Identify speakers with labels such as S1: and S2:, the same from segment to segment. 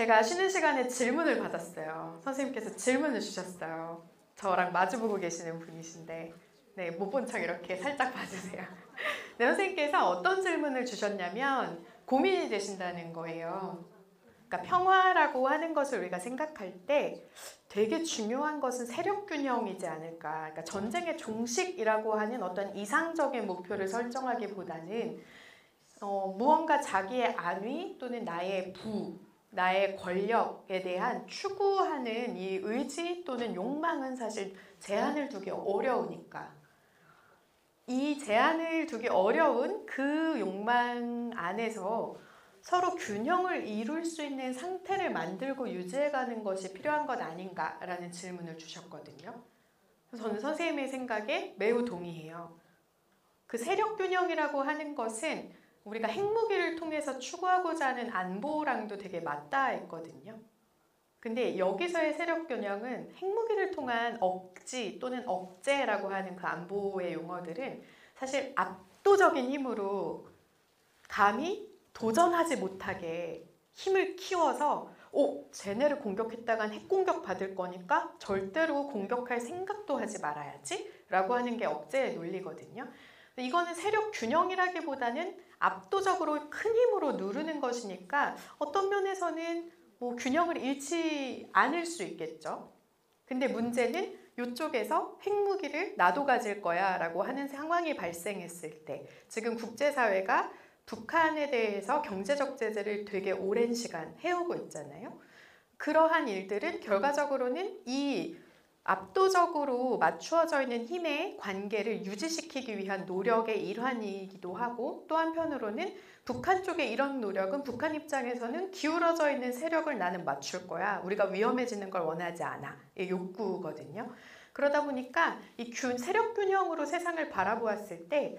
S1: 제가 쉬는 시간에 질문을 받았어요. 선생님께서 질문을 주셨어요. 저랑 마주보고 계시는 분이신데 네, 못 본 척 이렇게 살짝 봐주세요. 네, 선생님께서 어떤 질문을 주셨냐면 고민이 되신다는 거예요. 그러니까 평화라고 하는 것을 우리가 생각할 때 되게 중요한 것은 세력 균형이지 않을까. 그러니까 전쟁의 종식이라고 하는 어떤 이상적인 목표를 설정하기보다는 무언가 자기의 안위 또는 나의 나의 권력에 대한 추구하는 이 의지 또는 욕망은 사실 제한을 두기 어려우니까 이 제한을 두기 어려운 그 욕망 안에서 서로 균형을 이룰 수 있는 상태를 만들고 유지해가는 것이 필요한 것 아닌가라는 질문을 주셨거든요. 저는 선생님의 생각에 매우 동의해요. 그 세력 균형이라고 하는 것은 우리가 핵무기를 통해서 추구하고자 하는 안보랑도 되게 맞닿아 있거든요. 근데 여기서의 세력 균형은 핵무기를 통한 억지 또는 억제라고 하는 그 안보의 용어들은 사실 압도적인 힘으로 감히 도전하지 못하게 힘을 키워서 쟤네를 공격했다간 핵공격 받을 거니까 절대로 공격할 생각도 하지 말아야지 라고 하는 게 억제의 논리거든요. 이거는 세력 균형이라기보다는 압도적으로 큰 힘으로 누르는 것이니까 어떤 면에서는 뭐 균형을 잃지 않을 수 있겠죠. 근데 문제는 이쪽에서 핵무기를 나도 가질 거야 라고 하는 상황이 발생했을 때 지금 국제사회가 북한에 대해서 경제적 제재를 되게 오랜 시간 해오고 있잖아요. 그러한 일들은 결과적으로는 이 압도적으로 맞추어져 있는 힘의 관계를 유지시키기 위한 노력의 일환이기도 하고 또 한편으로는 북한 쪽의 이런 노력은 북한 입장에서는 기울어져 있는 세력을 나는 맞출 거야. 우리가 위험해지는 걸 원하지 않아. 이 욕구거든요. 그러다 보니까 이 세력 균형으로 세상을 바라보았을 때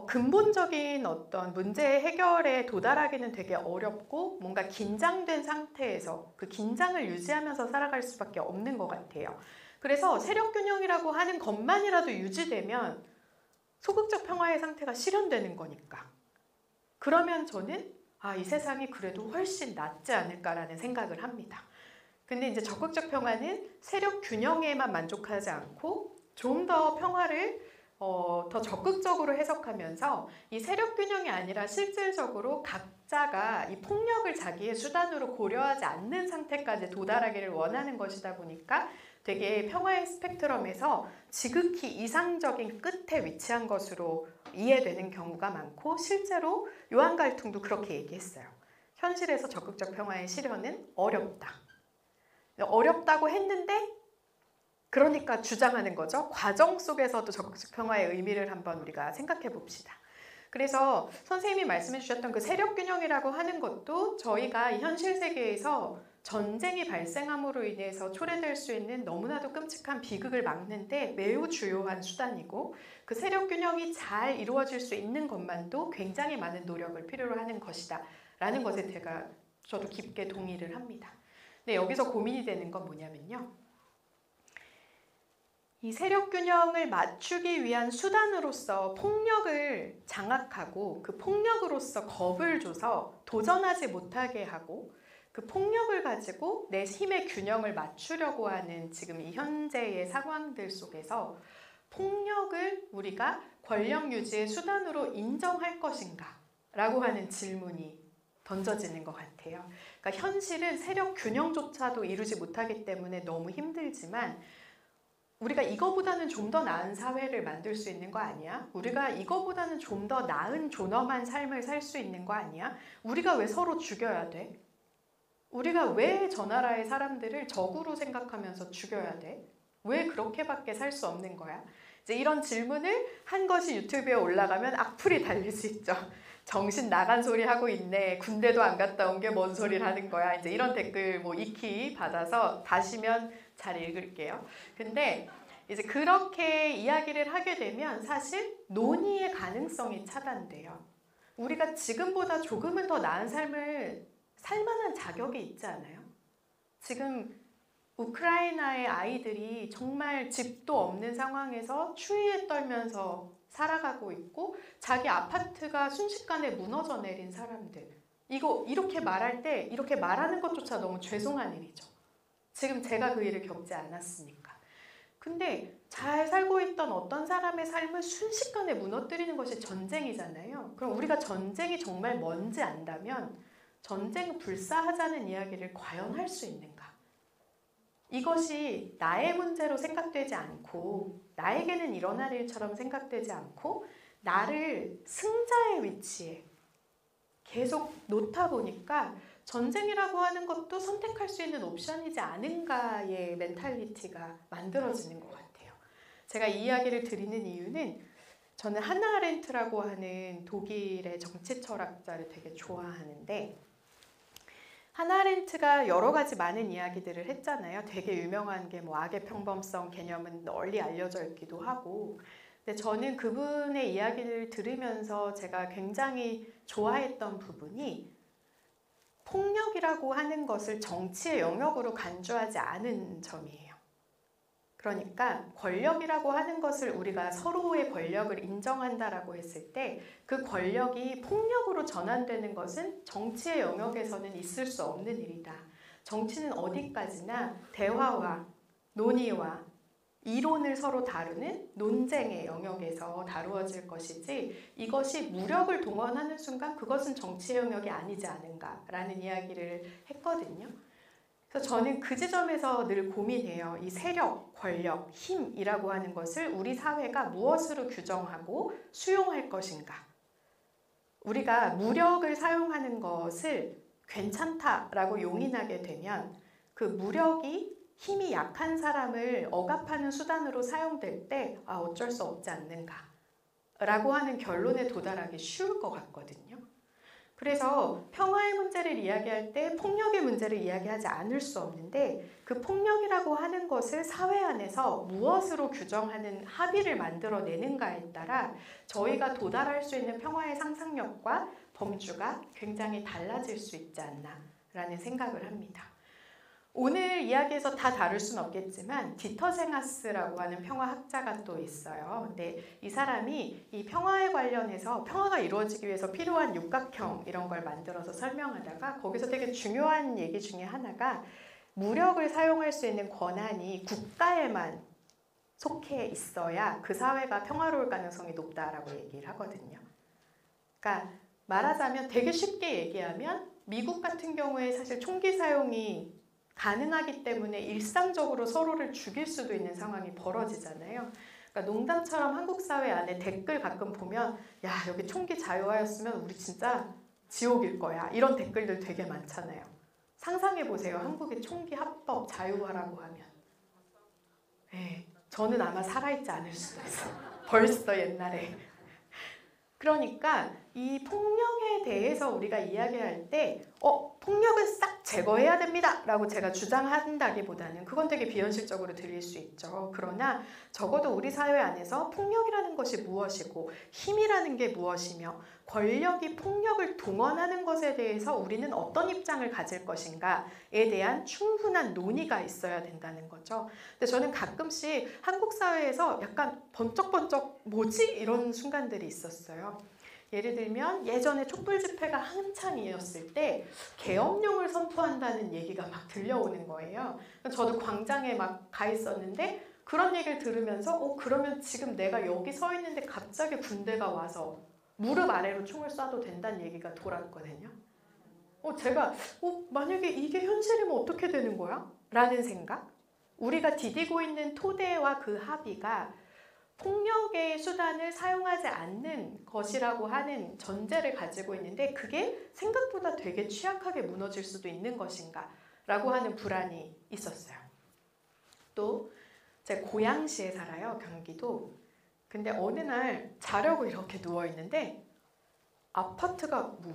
S1: 근본적인 어떤 문제 해결에 도달하기는 되게 어렵고 뭔가 긴장된 상태에서 그 긴장을 유지하면서 살아갈 수밖에 없는 것 같아요. 그래서 세력 균형이라고 하는 것만이라도 유지되면 소극적 평화의 상태가 실현되는 거니까. 그러면 저는 이 세상이 그래도 훨씬 낫지 않을까라는 생각을 합니다. 근데 이제 적극적 평화는 세력 균형에만 만족하지 않고 좀 더 평화를 더 적극적으로 해석하면서 이 세력 균형이 아니라 실질적으로 각자가 이 폭력을 자기의 수단으로 고려하지 않는 상태까지 도달하기를 원하는 것이다 보니까 되게 평화의 스펙트럼에서 지극히 이상적인 끝에 위치한 것으로 이해되는 경우가 많고 실제로 요한 갈퉁도 그렇게 얘기했어요. 현실에서 적극적 평화의 실현은 어렵다. 어렵다고 했는데 그러니까 주장하는 거죠. 과정 속에서도 적극적 평화의 의미를 한번 우리가 생각해 봅시다. 그래서 선생님이 말씀해 주셨던 그 세력 균형이라고 하는 것도 저희가 이 현실 세계에서 전쟁이 발생함으로 인해서 초래될 수 있는 너무나도 끔찍한 비극을 막는데 매우 주요한 수단이고 그 세력 균형이 잘 이루어질 수 있는 것만도 굉장히 많은 노력을 필요로 하는 것이다 라는 것에 저도 깊게 동의를 합니다. 근데 여기서 고민이 되는 건 뭐냐면요. 이 세력 균형을 맞추기 위한 수단으로서 폭력을 장악하고 그 폭력으로서 겁을 줘서 도전하지 못하게 하고 그 폭력을 가지고 내 힘의 균형을 맞추려고 하는 지금 이 현재의 상황들 속에서 폭력을 우리가 권력 유지의 수단으로 인정할 것인가? 라고 하는 질문이 던져지는 것 같아요. 그러니까 현실은 세력 균형조차도 이루지 못하기 때문에 너무 힘들지만 우리가 이거보다는 좀 더 나은 사회를 만들 수 있는 거 아니야? 우리가 이거보다는 좀 더 나은 존엄한 삶을 살 수 있는 거 아니야? 우리가 왜 서로 죽여야 돼? 우리가 왜 저 나라의 사람들을 적으로 생각하면서 죽여야 돼? 왜 그렇게밖에 살 수 없는 거야? 이제 이런 질문을 한 것이 유튜브에 올라가면 악플이 달릴 수 있죠. 정신 나간 소리 하고 있네. 군대도 안 갔다 온 게 뭔 소리를 하는 거야. 이제 이런 댓글 익히 받아서 다시면 잘 읽을게요. 근데 이제 그렇게 이야기를 하게 되면 사실 논의의 가능성이 차단돼요. 우리가 지금보다 조금은 더 나은 삶을 살 만한 자격이 있지 않아요? 지금 우크라이나의 아이들이 정말 집도 없는 상황에서 추위에 떨면서 살아가고 있고 자기 아파트가 순식간에 무너져 내린 사람들 이거 이렇게 말할 때 이렇게 말하는 것조차 너무 죄송한 일이죠. 지금 제가 그 일을 겪지 않았으니까. 근데 잘 살고 있던 어떤 사람의 삶을 순식간에 무너뜨리는 것이 전쟁이잖아요. 그럼 우리가 전쟁이 정말 뭔지 안다면 전쟁 불사하자는 이야기를 과연 할 수 있는가? 이것이 나의 문제로 생각되지 않고 나에게는 일어날 일처럼 생각되지 않고 나를 승자의 위치에 계속 놓다 보니까 전쟁이라고 하는 것도 선택할 수 있는 옵션이지 않은가의 멘탈리티가 만들어지는 것 같아요. 제가 이 이야기를 드리는 이유는 저는 하나 아렌트라고 하는 독일의 정치 철학자를 되게 좋아하는데 하나 아렌트가 여러 가지 많은 이야기들을 했잖아요. 되게 유명한 게 뭐 악의 평범성 개념은 널리 알려져 있기도 하고 근데 저는 그분의 이야기를 들으면서 제가 굉장히 좋아했던 부분이 폭력이라고 하는 것을 정치의 영역으로 간주하지 않은 점이에요. 그러니까 권력이라고 하는 것을 우리가 서로의 권력을 인정한다라고 했을 때 그 권력이 폭력으로 전환되는 것은 정치의 영역에서는 있을 수 없는 일이다. 정치는 어디까지나 대화와 논의와 이론을 서로 다루는 논쟁의 영역에서 다루어질 것이지 이것이 무력을 동원하는 순간 그것은 정치의 영역이 아니지 않은가라는 이야기를 했거든요. 그래서 저는 그 지점에서 늘 고민해요. 이 세력, 권력, 힘이라고 하는 것을 우리 사회가 무엇으로 규정하고 수용할 것인가. 우리가 무력을 사용하는 것을 괜찮다라고 용인하게 되면 그 무력이 힘이 약한 사람을 억압하는 수단으로 사용될 때 어쩔 수 없지 않는가 라고 하는 결론에 도달하기 쉬울 것 같거든요. 그래서 평화의 문제를 이야기할 때 폭력의 문제를 이야기하지 않을 수 없는데 그 폭력이라고 하는 것을 사회 안에서 무엇으로 규정하는 합의를 만들어내는가에 따라 저희가 도달할 수 있는 평화의 상상력과 범주가 굉장히 달라질 수 있지 않나라는 생각을 합니다. 오늘 이야기에서 다 다룰 수는 없겠지만 디터 쟁하스라고 하는 평화학자가 또 있어요. 근데 이 사람이 이 평화에 관련해서 평화가 이루어지기 위해서 필요한 육각형 이런 걸 만들어서 설명하다가 거기서 되게 중요한 얘기 중에 하나가 무력을 사용할 수 있는 권한이 국가에만 속해 있어야 그 사회가 평화로울 가능성이 높다라고 얘기를 하거든요. 그러니까 말하자면 되게 쉽게 얘기하면 미국 같은 경우에 사실 총기 사용이 가능하기 때문에 일상적으로 서로를 죽일 수도 있는 상황이 벌어지잖아요. 그러니까 농담처럼 한국 사회 안에 댓글 가끔 보면 야 여기 총기 자유화였으면 우리 진짜 지옥일 거야 이런 댓글들 되게 많잖아요. 상상해보세요. 한국의 총기 합법 자유화라고 하면 네, 저는 아마 살아있지 않을 수도 있어요. 벌써 옛날에. 그러니까 이 폭력에 대해서 우리가 이야기할 때 폭력을 싹 제거해야 됩니다 라고 제가 주장한다기보다는 그건 되게 비현실적으로 들릴 수 있죠. 그러나 적어도 우리 사회 안에서 폭력이라는 것이 무엇이고 힘이라는 게 무엇이며 권력이 폭력을 동원하는 것에 대해서 우리는 어떤 입장을 가질 것인가에 대한 충분한 논의가 있어야 된다는 거죠. 근데 저는 가끔씩 한국 사회에서 약간 번쩍번쩍 뭐지? 이런 순간들이 있었어요. 예를 들면 예전에 촛불 집회가 한창이었을 때 계엄령을 선포한다는 얘기가 막 들려오는 거예요. 저도 광장에 막 가 있었는데 그런 얘기를 들으면서 그러면 지금 내가 여기 서 있는데 갑자기 군대가 와서 무릎 아래로 총을 쏴도 된다는 얘기가 돌았거든요. 제가 만약에 이게 현실이면 어떻게 되는 거야? 라는 생각? 우리가 디디고 있는 토대와 그 합의가 폭력의 수단을 사용하지 않는 것이라고 하는 전제를 가지고 있는데 그게 생각보다 되게 취약하게 무너질 수도 있는 것인가 라고 하는 불안이 있었어요. 또 제가 고양시에 살아요. 경기도. 근데 어느 날 자려고 이렇게 누워있는데 아파트가 뭉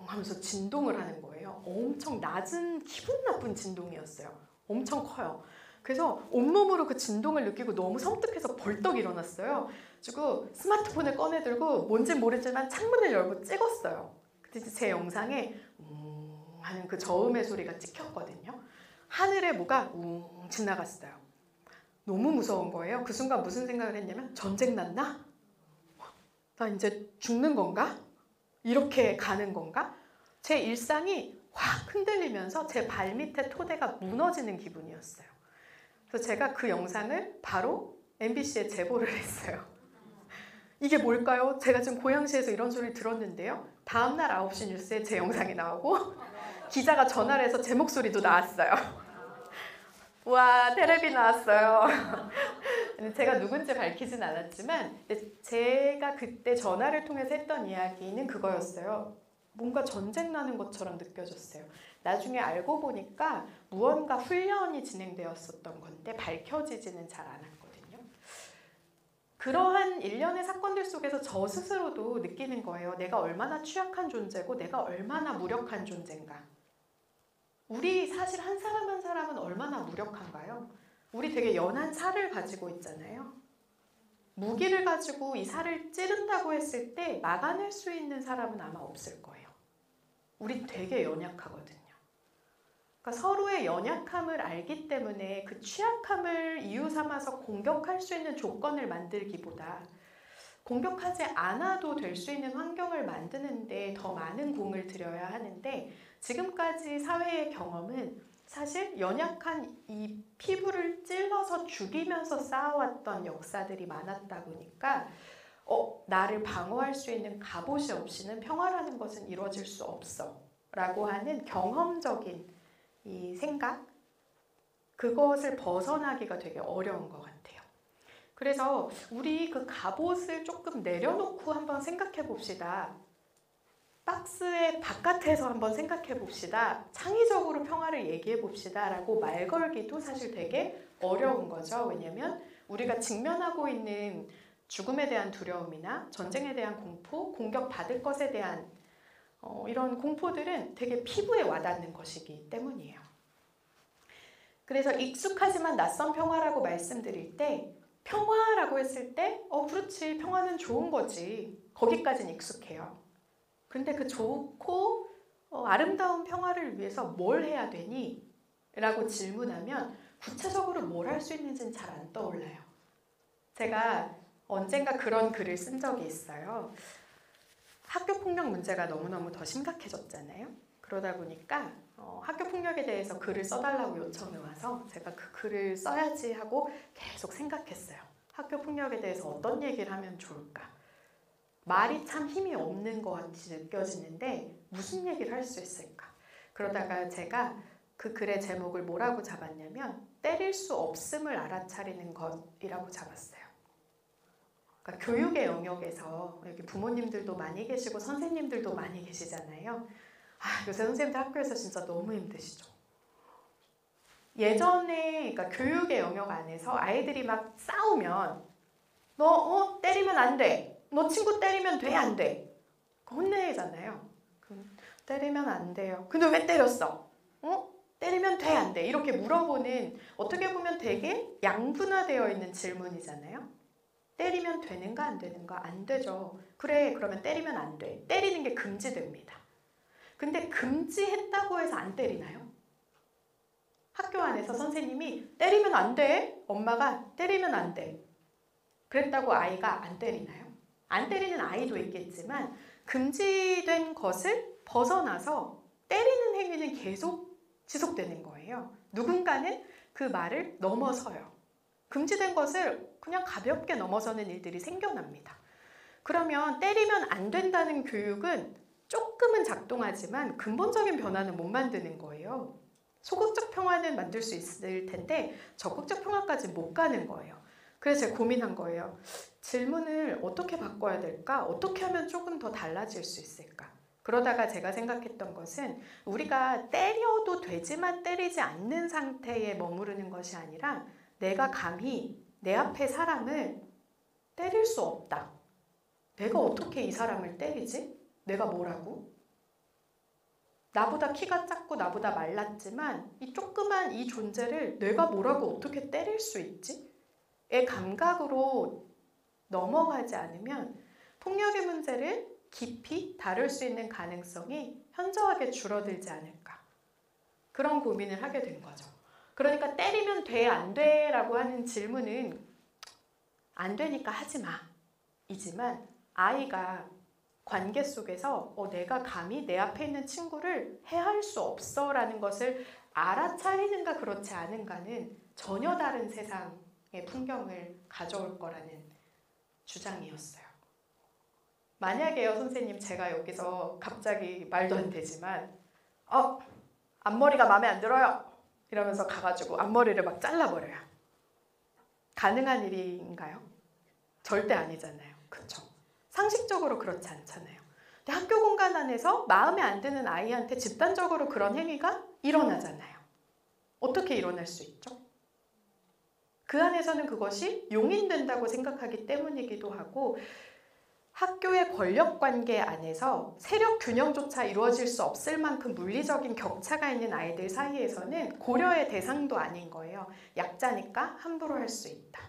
S1: 하면서 진동을 하는 거예요. 엄청 낮은 기분 나쁜 진동이었어요. 엄청 커요. 그래서 온몸으로 그 진동을 느끼고 너무 섬뜩해서 벌떡 일어났어요. 그리고 스마트폰을 꺼내들고 뭔진 모르지만 창문을 열고 찍었어요. 근데 제 영상에 하는 그 저음의 소리가 찍혔거든요. 하늘에 뭐가 지나갔어요. 너무 무서운 거예요. 그 순간 무슨 생각을 했냐면 전쟁 났나? 나 이제 죽는 건가? 이렇게 가는 건가? 제 일상이 확 흔들리면서 제 발밑에 토대가 무너지는 기분이었어요. 그래서 제가 그 영상을 바로 MBC에 제보를 했어요. 이게 뭘까요? 제가 지금 고양시에서 이런 소리를 들었는데요. 다음날 9시 뉴스에 제 영상이 나오고 기자가 전화를 해서 제 목소리도 나왔어요. 와, 텔레비 나왔어요. 제가 누군지 밝히진 않았지만 제가 그때 전화를 통해서 했던 이야기는 그거였어요. 뭔가 전쟁 나는 것처럼 느껴졌어요. 나중에 알고 보니까 무언가 훈련이 진행되었었던 건데 밝혀지지는 잘 않았거든요. 그러한 일련의 사건들 속에서 저 스스로도 느끼는 거예요. 내가 얼마나 취약한 존재고 내가 얼마나 무력한 존재인가. 우리 사실 한 사람 한 사람은 얼마나 무력한가요? 우리 되게 연한 살을 가지고 있잖아요. 무기를 가지고 이 살을 찌른다고 했을 때 막아낼 수 있는 사람은 아마 없을 거예요. 우리 되게 연약하거든요. 그러니까 서로의 연약함을 알기 때문에 그 취약함을 이유 삼아서 공격할 수 있는 조건을 만들기보다 공격하지 않아도 될 수 있는 환경을 만드는데 더 많은 공을 들여야 하는데 지금까지 사회의 경험은 사실 연약한 이 피부를 찔러서 죽이면서 쌓아왔던 역사들이 많았다 보니까 나를 방어할 수 있는 갑옷이 없이는 평화라는 것은 이루어질 수 없어 라고 하는 경험적인 이 생각, 그것을 벗어나기가 되게 어려운 것 같아요. 그래서 우리 그 갑옷을 조금 내려놓고 한번 생각해 봅시다. 박스의 바깥에서 한번 생각해 봅시다. 창의적으로 평화를 얘기해 봅시다 라고 말 걸기도 사실 되게 어려운 거죠. 왜냐하면 우리가 직면하고 있는 죽음에 대한 두려움이나 전쟁에 대한 공포, 공격받을 것에 대한 이런 공포들은 되게 피부에 와닿는 것이기 때문이에요. 그래서 익숙하지만 낯선 평화라고 말씀드릴 때 평화라고 했을 때 그렇지, 평화는 좋은 거지. 거기까지는 익숙해요. 근데 그 좋고 아름다운 평화를 위해서 뭘 해야 되니? 라고 질문하면 구체적으로 뭘 할 수 있는지는 잘 안 떠올라요. 제가 언젠가 그런 글을 쓴 적이 있어요. 학교폭력 문제가 너무너무 더 심각해졌잖아요. 그러다 보니까 학교폭력에 대해서 글을 써달라고 요청이 와서 제가 그 글을 써야지 하고 계속 생각했어요. 학교폭력에 대해서 어떤 얘기를 하면 좋을까? 말이 참 힘이 없는 것 같이 느껴지는데 무슨 얘기를 할 수 있을까? 그러다가 제가 그 글의 제목을 뭐라고 잡았냐면 때릴 수 없음을 알아차리는 것이라고 잡았어요. 그러니까 교육의 영역에서 여기 부모님들도 많이 계시고 선생님들도 많이 계시잖아요. 요새 선생님들 학교에서 진짜 너무 힘드시죠. 예전에 그러니까 교육의 영역 안에서 아이들이 막 싸우면 너 때리면 안 돼. 너 친구 때리면 돼, 안 돼? 혼내잖아요. 때리면 안 돼요. 근데 왜 때렸어? 때리면 돼, 안 돼? 이렇게 물어보는 어떻게 보면 되게 양분화되어 있는 질문이잖아요. 때리면 되는가 안 되는가? 안 되죠. 그래, 그러면 때리면 안 돼. 때리는 게 금지됩니다. 근데 금지했다고 해서 안 때리나요? 학교 안에서 선생님이 때리면 안 돼. 엄마가 때리면 안 돼. 그랬다고 아이가 안 때리나요? 안 때리는 아이도 있겠지만 금지된 것을 벗어나서 때리는 행위는 계속 지속되는 거예요. 누군가는 그 말을 넘어서요. 금지된 것을 그냥 가볍게 넘어서는 일들이 생겨납니다. 그러면 때리면 안 된다는 교육은 조금은 작동하지만 근본적인 변화는 못 만드는 거예요. 소극적 평화는 만들 수 있을 텐데 적극적 평화까지 못 가는 거예요. 그래서 제가 고민한 거예요. 질문을 어떻게 바꿔야 될까? 어떻게 하면 조금 더 달라질 수 있을까? 그러다가 제가 생각했던 것은 우리가 때려도 되지만 때리지 않는 상태에 머무르는 것이 아니라 내가 감히 내 앞에 사람을 때릴 수 없다. 내가 어떻게 이 사람을 때리지? 내가 뭐라고? 나보다 키가 작고 나보다 말랐지만 이 조그만 이 존재를 내가 뭐라고 어떻게 때릴 수 있지? 의 감각으로 넘어가지 않으면 폭력의 문제를 깊이 다룰 수 있는 가능성이 현저하게 줄어들지 않을까. 그런 고민을 하게 된 거죠. 그러니까 때리면 돼, 안 돼? 라고 하는 질문은 안 되니까 하지 마. 이지만 아이가 관계 속에서 내가 감히 내 앞에 있는 친구를 해할 수 없어 라는 것을 알아차리는가 그렇지 않은가는 전혀 다른 세상의 풍경을 가져올 거라는 주장이었어요. 만약에요, 선생님, 제가 여기서 갑자기 말도 안 되지만 앞머리가 마음에 안 들어요 이러면서 가가지고 앞머리를 막 잘라버려요. 가능한 일인가요? 절대 아니잖아요. 그쵸? 상식적으로 그렇지 않잖아요. 근데 학교 공간 안에서 마음에 안 드는 아이한테 집단적으로 그런 행위가 일어나잖아요. 어떻게 일어날 수 있죠? 그 안에서는 그것이 용인된다고 생각하기 때문이기도 하고, 학교의 권력관계 안에서 세력 균형조차 이루어질 수 없을 만큼 물리적인 격차가 있는 아이들 사이에서는 고려의 대상도 아닌 거예요. 약자니까 함부로 할 수 있다.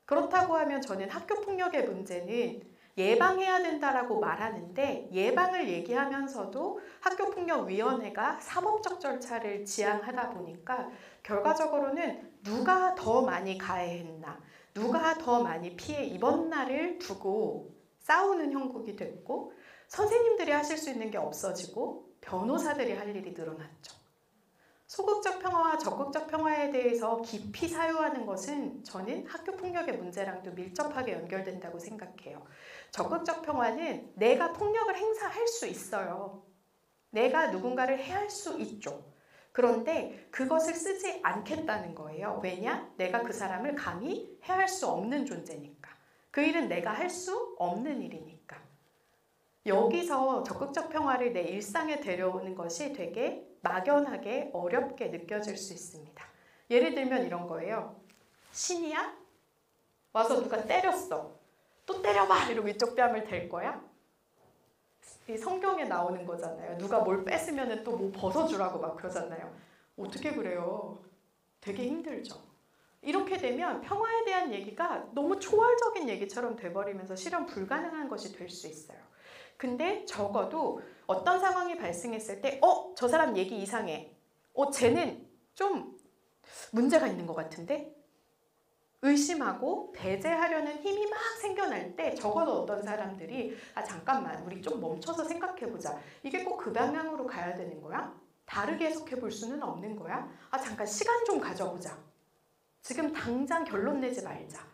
S1: 그렇다고 하면 저는 학교폭력의 문제는 예방해야 된다라고 말하는데, 예방을 얘기하면서도 학교폭력위원회가 사법적 절차를 지향하다 보니까 결과적으로는 누가 더 많이 가해했나, 누가 더 많이 피해 입었나를 두고 싸우는 형국이 됐고, 선생님들이 하실 수 있는 게 없어지고 변호사들이 할 일이 늘어났죠. 소극적 평화와 적극적 평화에 대해서 깊이 사유하는 것은 저는 학교폭력의 문제랑도 밀접하게 연결된다고 생각해요. 적극적 평화는 내가 폭력을 행사할 수 있어요. 내가 누군가를 해할 수 있죠. 그런데 그것을 쓰지 않겠다는 거예요. 왜냐? 내가 그 사람을 감히 해할 수 없는 존재니까. 그 일은 내가 할 수 없는 일이니까. 여기서 적극적 평화를 내 일상에 데려오는 것이 되게 막연하게 어렵게 느껴질 수 있습니다. 예를 들면 이런 거예요. 신이야? 와서 누가 때렸어. 또 때려봐! 이러고 이쪽 뺨을 댈 거야? 이 성경에 나오는 거잖아요. 누가 뭘 뺏으면 또 뭐 벗어주라고 막 그러잖아요. 어떻게 그래요? 되게 힘들죠. 이렇게 되면 평화에 대한 얘기가 너무 초월적인 얘기처럼 돼버리면서 실현 불가능한 것이 될 수 있어요. 근데 적어도 어떤 상황이 발생했을 때 저 사람 얘기 이상해. 쟤는 좀 문제가 있는 것 같은데? 의심하고 배제하려는 힘이 막 생겨날 때 적어도 어떤 사람들이 잠깐만 우리 좀 멈춰서 생각해보자. 이게 꼭 그 방향으로 가야 되는 거야? 다르게 해석해 볼 수는 없는 거야? 잠깐 시간 좀 가져보자. 지금 당장 결론 내지 말자.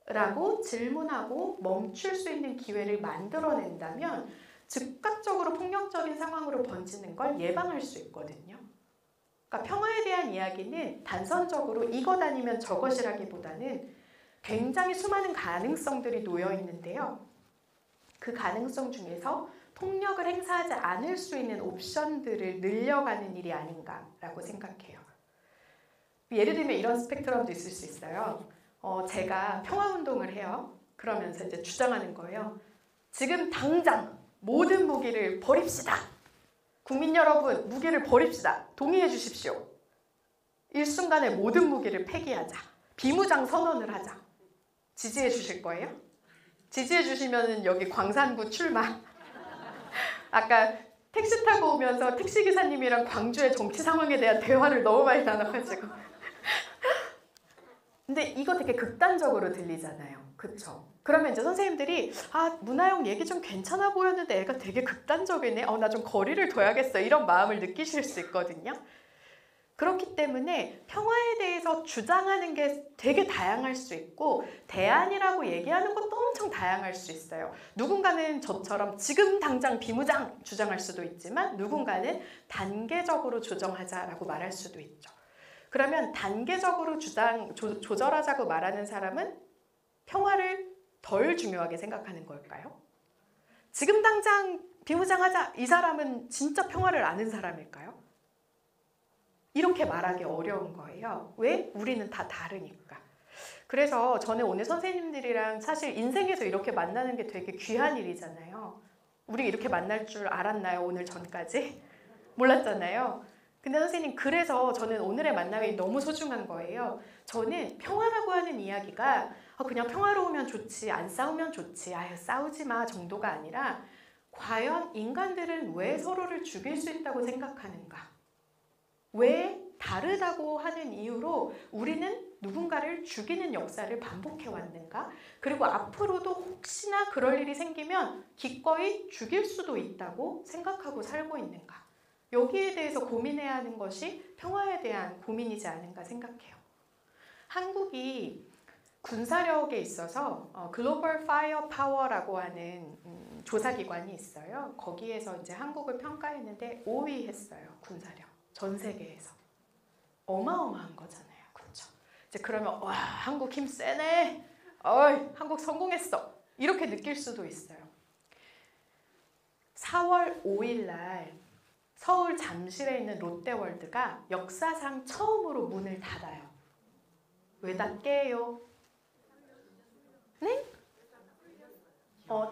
S1: 라고 질문하고 멈출 수 있는 기회를 만들어낸다면 즉각적으로 폭력적인 상황으로 번지는 걸 예방할 수 있거든요. 그러니까 평화에 대한 이야기는 단선적으로 이것 아니면 저것이라기보다는 굉장히 수많은 가능성들이 놓여 있는데요. 그 가능성 중에서 폭력을 행사하지 않을 수 있는 옵션들을 늘려가는 일이 아닌가라고 생각해요. 예를 들면 이런 스펙트럼도 있을 수 있어요. 제가 평화운동을 해요. 그러면서 이제 주장하는 거예요. 지금 당장 모든 무기를 버립시다. 국민 여러분, 무기를 버립시다. 동의해 주십시오. 일순간에 모든 무기를 폐기하자. 비무장 선언을 하자. 지지해 주실 거예요? 지지해 주시면 여기 광산구 출마. 아까 택시 타고 오면서 택시기사님이랑 광주의 정치 상황에 대한 대화를 너무 많이 나눠가지고. 근데 이거 되게 극단적으로 들리잖아요. 그쵸? 그러면 이제 선생님들이 문하영 얘기 좀 괜찮아 보였는데 애가 되게 극단적이네. 나 좀 거리를 둬야겠어. 이런 마음을 느끼실 수 있거든요. 그렇기 때문에 평화에 대해서 주장하는 게 되게 다양할 수 있고 대안이라고 얘기하는 것도 엄청 다양할 수 있어요. 누군가는 저처럼 지금 당장 비무장 주장할 수도 있지만 누군가는 단계적으로 조정하자라고 말할 수도 있죠. 그러면 단계적으로 조절하자고 말하는 사람은 평화를 덜 중요하게 생각하는 걸까요? 지금 당장 비무장하자 이 사람은 진짜 평화를 아는 사람일까요? 이렇게 말하기 어려운 거예요. 왜? 우리는 다 다르니까. 그래서 저는 오늘 선생님들이랑 사실 인생에서 이렇게 만나는 게 되게 귀한 일이잖아요. 우리 이렇게 만날 줄 알았나요? 오늘 전까지? 몰랐잖아요. 근데 선생님, 그래서 저는 오늘의 만남이 너무 소중한 거예요. 저는 평화라고 하는 이야기가 그냥 평화로우면 좋지, 안 싸우면 좋지, 싸우지 마 정도가 아니라 과연 인간들은 왜 서로를 죽일 수 있다고 생각하는가? 왜 다르다고 하는 이유로 우리는 누군가를 죽이는 역사를 반복해 왔는가? 그리고 앞으로도 혹시나 그럴 일이 생기면 기꺼이 죽일 수도 있다고 생각하고 살고 있는가? 여기에 대해서 고민해야 하는 것이 평화에 대한 고민이지 않은가 생각해요. 한국이 군사력에 있어서 글로벌 파이어 파워라고 하는 조사기관이 있어요. 거기에서 이제 한국을 평가했는데 5위 했어요. 군사력. 전 세계에서. 어마어마한 거잖아요. 그렇죠? 이제 그러면 와, 한국 힘 세네. 어이, 한국 성공했어. 이렇게 느낄 수도 있어요. 4월 5일 날 서울 잠실에 있는 롯데월드가 역사상 처음으로 문을 닫아요. 왜 닫게요? 네?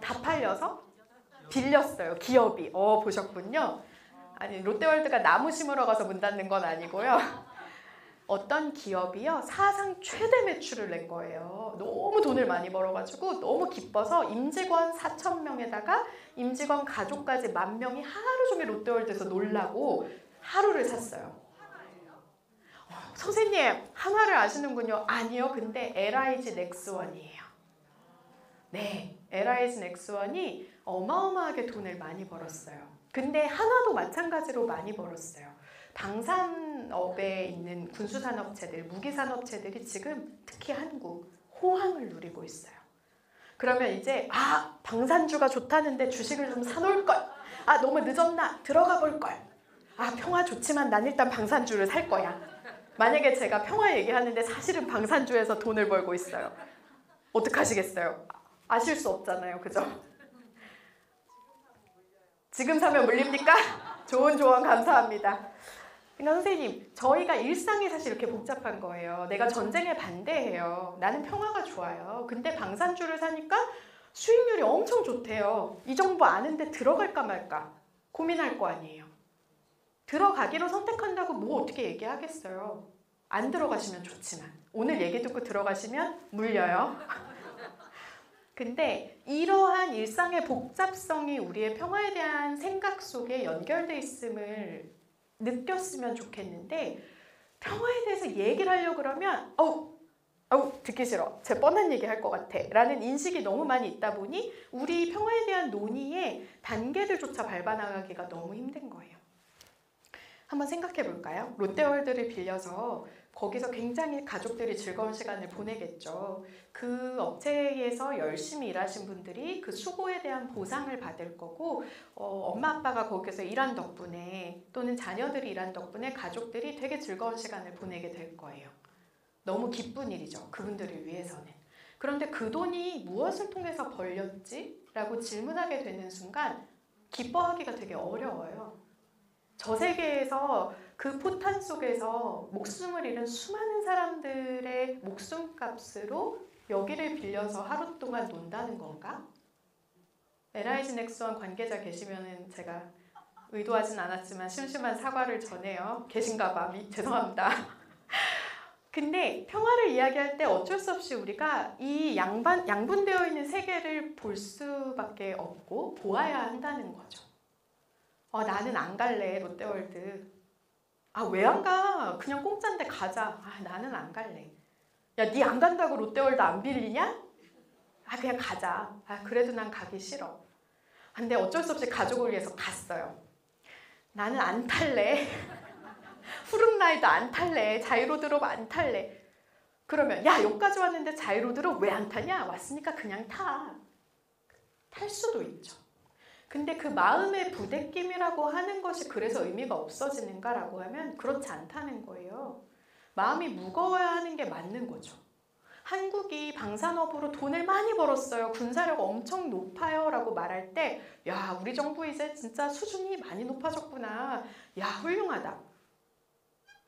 S1: 다 팔려서? 빌렸어요. 기업이. 보셨군요. 아니, 롯데월드가 나무 심으러 가서 문 닫는 건 아니고요. 어떤 기업이요, 사상 최대 매출을 낸 거예요. 너무 돈을 많이 벌어가지고 너무 기뻐서 임직원 4,000명에다가 임직원 가족까지 10,000명이 하루 종일 롯데월드에서 놀라고 하루를 샀어요. 선생님, 한화를 아시는군요. 아니요, 근데 LIG 넥스원이에요. 네, LIG 넥스원이 어마어마하게 돈을 많이 벌었어요. 근데 한화도 마찬가지로 많이 벌었어요. 방산업에 있는 군수산업체들, 무기산업체들이 지금 특히 한국 호황을 누리고 있어요. 그러면 이제 방산주가 좋다는데 주식을 좀 사놓을 걸. 너무 늦었나? 들어가 볼 걸. 평화 좋지만 난 일단 방산주를 살 거야. 만약에 제가 평화 얘기하는데 사실은 방산주에서 돈을 벌고 있어요. 어떡하시겠어요? 아실 수 없잖아요. 그죠? 지금 사면 물립니까? 좋은 조언 감사합니다. 그러니까 선생님, 저희가 일상이 사실 이렇게 복잡한 거예요. 내가 전쟁에 반대해요. 나는 평화가 좋아요. 근데 방산주를 사니까 수익률이 엄청 좋대요. 이 정보 아는데 들어갈까 말까 고민할 거 아니에요. 들어가기로 선택한다고 뭐 어떻게 얘기하겠어요. 안 들어가시면 좋지만 오늘 얘기 듣고 들어가시면 물려요. 근데 이러한 일상의 복잡성이 우리의 평화에 대한 생각 속에 연결돼 있음을 느꼈으면 좋겠는데, 평화에 대해서 얘기를 하려고 그러면 듣기 싫어. 제 뻔한 얘기 할 것 같아. 라는 인식이 너무 많이 있다 보니 우리 평화에 대한 논의의 단계들조차 밟아나가기가 너무 힘든 거예요. 한번 생각해 볼까요? 롯데월드를 빌려서 거기서 굉장히 가족들이 즐거운 시간을 보내겠죠. 그 업체에서 열심히 일하신 분들이 그 수고에 대한 보상을 받을 거고, 엄마 아빠가 거기서 일한 덕분에 또는 자녀들이 일한 덕분에 가족들이 되게 즐거운 시간을 보내게 될 거예요. 너무 기쁜 일이죠. 그분들을 위해서는. 그런데 그 돈이 무엇을 통해서 벌렸지? 라고 질문하게 되는 순간 기뻐하기가 되게 어려워요. 저 세계에서 그 포탄 속에서 목숨을 잃은 수많은 사람들의 목숨값으로 여기를 빌려서 하루 동안 논다는 건가? LIG 넥스원 관계자 계시면은 제가 의도하진 않았지만 심심한 사과를 전해요. 계신가 봐. 죄송합니다. 근데 평화를 이야기할 때 어쩔 수 없이 우리가 이 양분되어 있는 세계를 볼 수밖에 없고 보아야 한다는 거죠. 나는 안 갈래, 롯데월드. 왜 안 가? 그냥 공짜인데 가자. 나는 안 갈래. 야, 니 안 간다고 롯데월드 안 빌리냐? 그냥 가자. 그래도 난 가기 싫어. 근데 어쩔 수 없이 가족을 위해서 갔어요. 나는 안 탈래. 푸른라이드 안 탈래. 자이로드롭 안 탈래. 그러면 야, 여기까지 왔는데 자이로드롭 왜 안 타냐? 왔으니까 그냥 타. 탈 수도 있죠. 근데 그 마음의 부대낌이라고 하는 것이 그래서 의미가 없어지는가라고 하면 그렇지 않다는 거예요. 마음이 무거워야 하는 게 맞는 거죠. 한국이 방산업으로 돈을 많이 벌었어요. 군사력 엄청 높아요. 라고 말할 때 야, 우리 정부 이제 진짜 수준이 많이 높아졌구나. 야, 훌륭하다.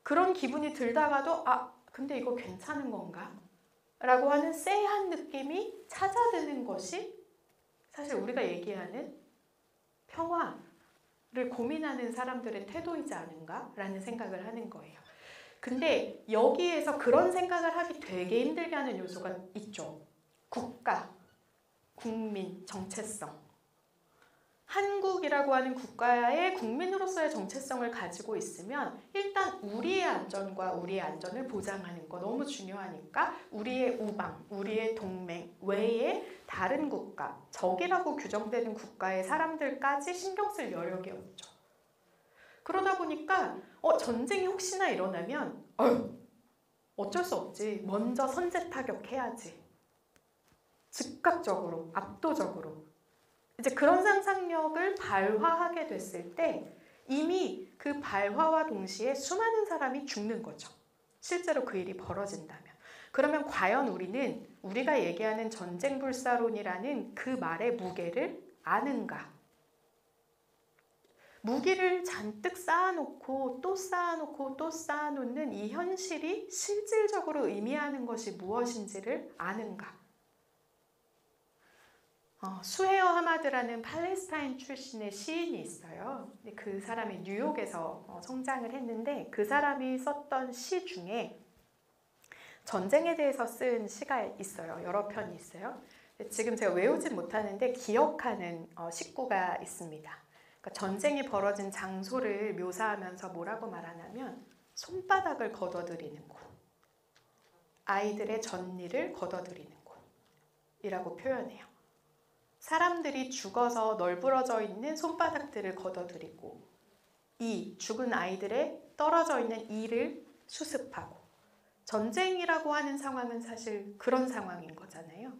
S1: 그런 기분이 들다가도 근데 이거 괜찮은 건가? 라고 하는 쎄한 느낌이 찾아드는 것이 사실 우리가 얘기하는 평화를 고민하는 사람들의 태도이지 않은가? 라는 생각을 하는 거예요. 근데 여기에서 그런 생각을 하기 되게 힘들게 하는 요소가 있죠. 국가, 국민, 정체성. 한국이라고 하는 국가의 국민으로서의 정체성을 가지고 있으면 일단 우리의 안전과 우리의 안전을 보장하는 거 너무 중요하니까 우리의 우방, 우리의 동맹 외에 다른 국가, 적이라고 규정되는 국가의 사람들까지 신경 쓸 여력이 없죠. 그러다 보니까 전쟁이 혹시나 일어나면 어쩔 수 없지. 먼저 선제 타격해야지. 즉각적으로, 압도적으로. 이제 그런 상상력을 발화하게 됐을 때 이미 그 발화와 동시에 수많은 사람이 죽는 거죠. 실제로 그 일이 벌어진다면. 그러면 과연 우리는 우리가 얘기하는 전쟁불사론이라는 그 말의 무게를 아는가? 무기를 잔뜩 쌓아놓고 또 쌓아놓고 또 쌓아놓는 이 현실이 실질적으로 의미하는 것이 무엇인지를 아는가? 수헤어 하마드라는 팔레스타인 출신의 시인이 있어요. 그 사람이 뉴욕에서 성장을 했는데 그 사람이 썼던 시 중에 전쟁에 대해서 쓴 시가 있어요. 여러 편이 있어요. 지금 제가 외우진 못하는데 기억하는 식구가 있습니다. 그러니까 전쟁이 벌어진 장소를 묘사하면서 뭐라고 말하냐면 손바닥을 걷어들이는 곳, 아이들의 전리를 걷어들이는 곳이라고 표현해요. 사람들이 죽어서 널브러져 있는 손바닥들을 걷어들이고 이 죽은 아이들의 떨어져 있는 이를 수습하고 전쟁이라고 하는 상황은 사실 그런 상황인 거잖아요.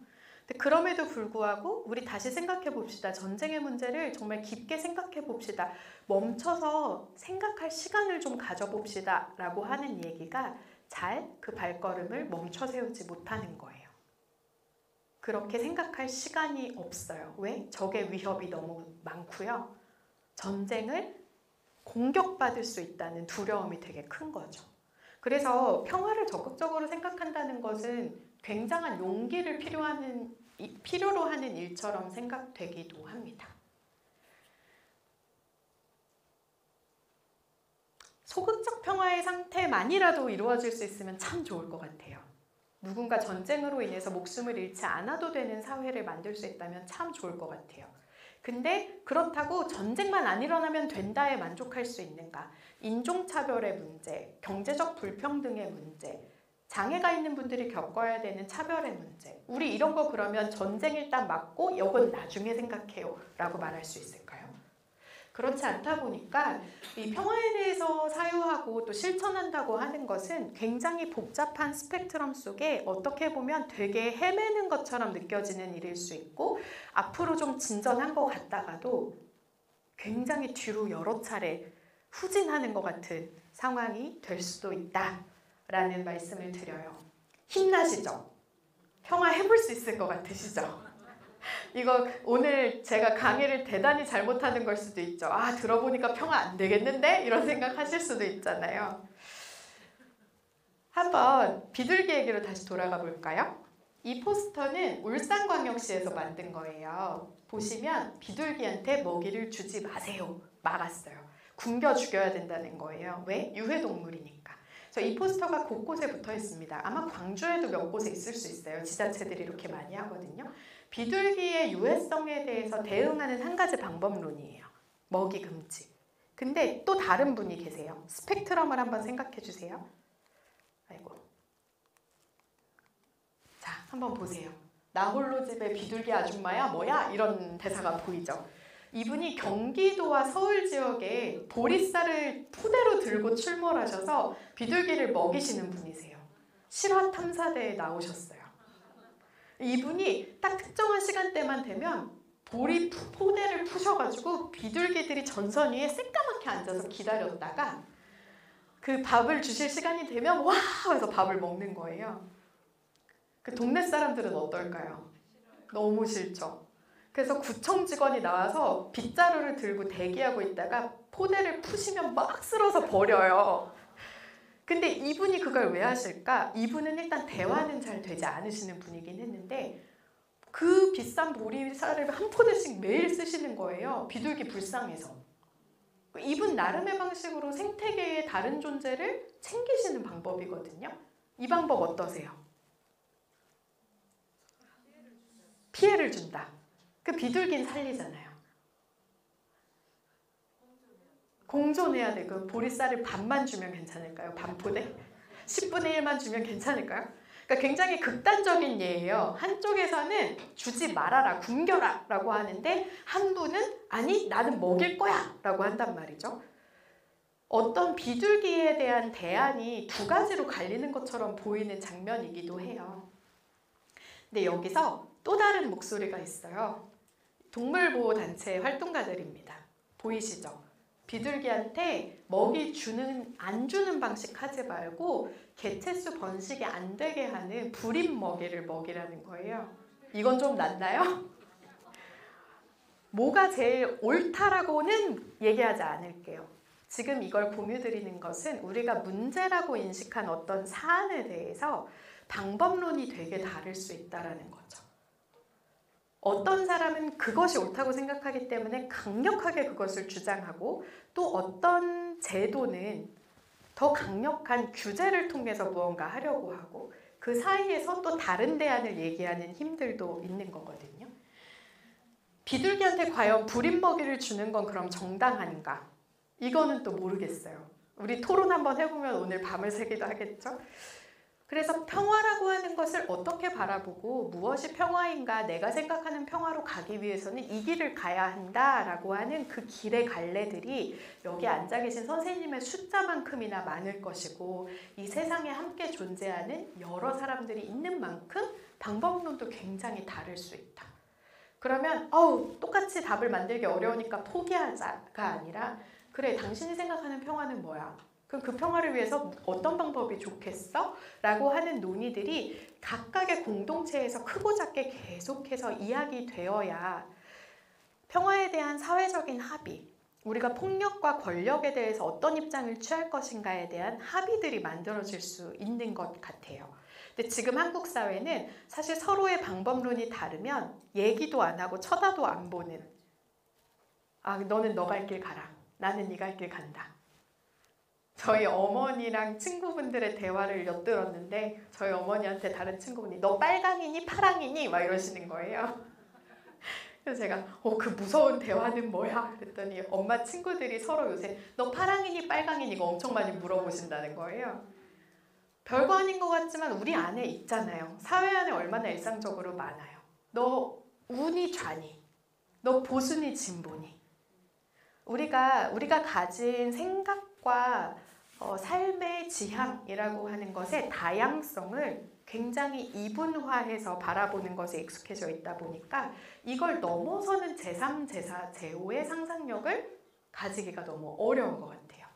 S1: 근데 그럼에도 불구하고 우리 다시 생각해 봅시다. 전쟁의 문제를 정말 깊게 생각해 봅시다. 멈춰서 생각할 시간을 좀 가져봅시다 라고 하는 얘기가 잘 그 발걸음을 멈춰 세우지 못하는 거예요. 그렇게 생각할 시간이 없어요. 왜? 적의 위협이 너무 많고요. 전쟁을 공격받을 수 있다는 두려움이 되게 큰 거죠. 그래서 평화를 적극적으로 생각한다는 것은 굉장한 용기를 필요로 하는 일처럼 생각되기도 합니다. 소극적 평화의 상태만이라도 이루어질 수 있으면 참 좋을 것 같아요. 누군가 전쟁으로 인해서 목숨을 잃지 않아도 되는 사회를 만들 수 있다면 참 좋을 것 같아요. 근데 그렇다고 전쟁만 안 일어나면 된다에 만족할 수 있는가? 인종차별의 문제, 경제적 불평등의 문제, 장애가 있는 분들이 겪어야 되는 차별의 문제. 우리 이런 거 그러면 전쟁 일단 막고 이건 나중에 생각해요 라고 말할 수 있을까요? 그렇지 않다 보니까 이 평화에 대해서 사유하고 또 실천한다고 하는 것은 굉장히 복잡한 스펙트럼 속에 어떻게 보면 되게 헤매는 것처럼 느껴지는 일일 수 있고 앞으로 좀 진전한 것 같다가도 굉장히 뒤로 여러 차례 후진하는 것 같은 상황이 될 수도 있다라는 말씀을 드려요. 힘나시죠? 평화 해볼 수 있을 것 같으시죠? 이거 오늘 제가 강의를 대단히 잘못하는 걸 수도 있죠. 들어보니까 평화 안 되겠는데? 이런 생각 하실 수도 있잖아요. 한번 비둘기 얘기로 다시 돌아가 볼까요? 이 포스터는 울산광역시에서 만든 거예요. 보시면 비둘기한테 먹이를 주지 마세요. 막았어요. 굶겨 죽여야 된다는 거예요. 왜? 유해동물이니까. 이 포스터가 곳곳에 붙어 있습니다. 아마 광주에도 몇 곳에 있을 수 있어요. 지자체들이 이렇게 많이 하거든요. 비둘기의 유해성에 대해서 대응하는 한 가지 방법론이에요. 먹이 금지. 근데 또 다른 분이 계세요. 스펙트럼을 한번 생각해 주세요. 아이고. 자, 한번 보세요. 나 홀로 집에 비둘기 아줌마야 뭐야? 이런 대사가 보이죠. 이분이 경기도와 서울 지역에 보리쌀을 푸대로 들고 출몰하셔서 비둘기를 먹이시는 분이세요. 실화탐사대에 나오셨어요. 이분이 딱 특정한 시간대만 되면 보리 포대를 푸셔가지고 비둘기들이 전선 위에 새까맣게 앉아서 기다렸다가 그 밥을 주실 시간이 되면 와! 해서 밥을 먹는 거예요. 그 동네 사람들은 어떨까요? 너무 싫죠. 그래서 구청 직원이 나와서 빗자루를 들고 대기하고 있다가 포대를 푸시면 막 쓸어서 버려요. 근데 이분이 그걸 왜 하실까? 이분은 일단 대화는 잘 되지 않으시는 분이긴 했는데 그 비싼 보리쌀을 한 포대씩 매일 쓰시는 거예요. 비둘기 불쌍해서. 이분 나름의 방식으로 생태계의 다른 존재를 챙기시는 방법이거든요. 이 방법 어떠세요? 피해를 준다. 그 비둘기는 살리잖아요. 공존해야 돼. 그 보리쌀을 반만 주면 괜찮을까요? 반포대? 10분의 1만 주면 괜찮을까요? 그러니까 굉장히 극단적인 예예요. 한쪽에서는 주지 말아라, 굶겨라 라고 하는데 한 분은 아니 나는 먹일 거야 라고 한단 말이죠. 어떤 비둘기에 대한 대안이 두 가지로 갈리는 것처럼 보이는 장면이기도 해요. 근데 여기서 또 다른 목소리가 있어요. 동물보호단체 활동가들입니다. 보이시죠? 비둘기한테 먹이 안 주는 방식 하지 말고 개체수 번식이 안 되게 하는 불임 먹이를 먹이라는 거예요. 이건 좀 낫나요? 뭐가 제일 옳다라고는 얘기하지 않을게요. 지금 이걸 공유드리는 것은 우리가 문제라고 인식한 어떤 사안에 대해서 방법론이 되게 다를 수 있다는 거죠. 어떤 사람은 그것이 옳다고 생각하기 때문에 강력하게 그것을 주장하고 또 어떤 제도는 더 강력한 규제를 통해서 무언가 하려고 하고 그 사이에서 또 다른 대안을 얘기하는 힘들도 있는 거거든요. 비둘기한테 과연 불임 먹이를 주는 건 그럼 정당한가? 이거는 또 모르겠어요. 우리 토론 한번 해보면 오늘 밤을 새기도 하겠죠? 그래서 평화라고 하는 것을 어떻게 바라보고 무엇이 평화인가, 내가 생각하는 평화로 가기 위해서는 이 길을 가야 한다라고 하는 그 길의 갈래들이 여기 앉아 계신 선생님의 숫자만큼이나 많을 것이고 이 세상에 함께 존재하는 여러 사람들이 있는 만큼 방법론도 굉장히 다를 수 있다. 그러면 똑같이 답을 만들기 어려우니까 포기하자가 아니라 그래, 당신이 생각하는 평화는 뭐야? 그럼 그 평화를 위해서 어떤 방법이 좋겠어? 라고 하는 논의들이 각각의 공동체에서 크고 작게 계속해서 이야기되어야 평화에 대한 사회적인 합의, 우리가 폭력과 권력에 대해서 어떤 입장을 취할 것인가에 대한 합의들이 만들어질 수 있는 것 같아요. 근데 지금 한국 사회는 사실 서로의 방법론이 다르면 얘기도 안 하고 쳐다도 안 보는, 너는 너 갈 길 가라. 나는 네 갈 길 간다. 저희 어머니랑 친구분들의 대화를 엿들었는데 저희 어머니한테 다른 친구분이 너 빨강이니 파랑이니? 막 이러시는 거예요. 그래서 제가 그 무서운 대화는 뭐야? 그랬더니 엄마 친구들이 서로 요새 너 파랑이니 빨강이니 이거 엄청 많이 물어보신다는 거예요. 별거 아닌 것 같지만 우리 안에 있잖아요. 사회 안에 얼마나 일상적으로 많아요. 너 우니 좌니? 너 보수니 진보니? 우리가 가진 생각과 삶의 지향이라고 하는 것의 다양성을 굉장히 이분화해서 바라보는 것에 익숙해져 있다 보니까 이걸 넘어서는 제3, 제4, 제5의 상상력을 가지기가 너무 어려운 것 같아요.